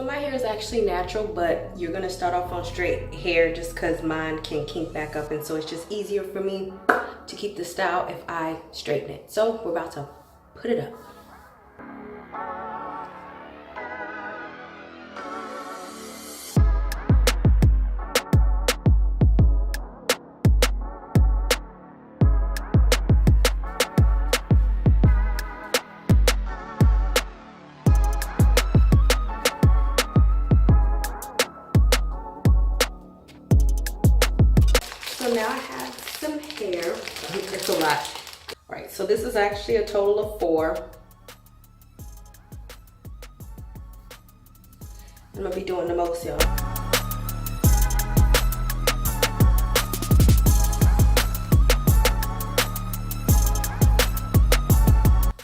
So my hair is actually natural, but you're gonna start off on straight hair just cause mine can kink back up, and so it's just easier for me to keep the style if I straighten it. So we're about to put it up. So now I have some hair. It's a lot. All right, so this is actually a total of 4. I'm gonna be doing the most, y'all.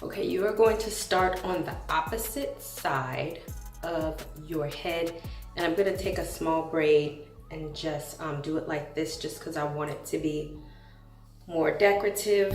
Okay, you are going to start on the opposite side of your head, and I'm gonna take a small braid and just do it like this just because I want it to be more decorative.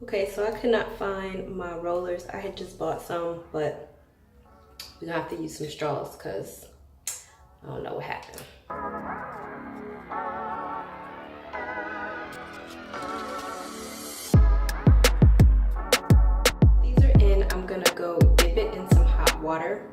Okay, so I could not find my rollers. I had just bought some, but we're gonna have to use some straws because I don't know what happened. These are in. I'm gonna go dip it in some hot water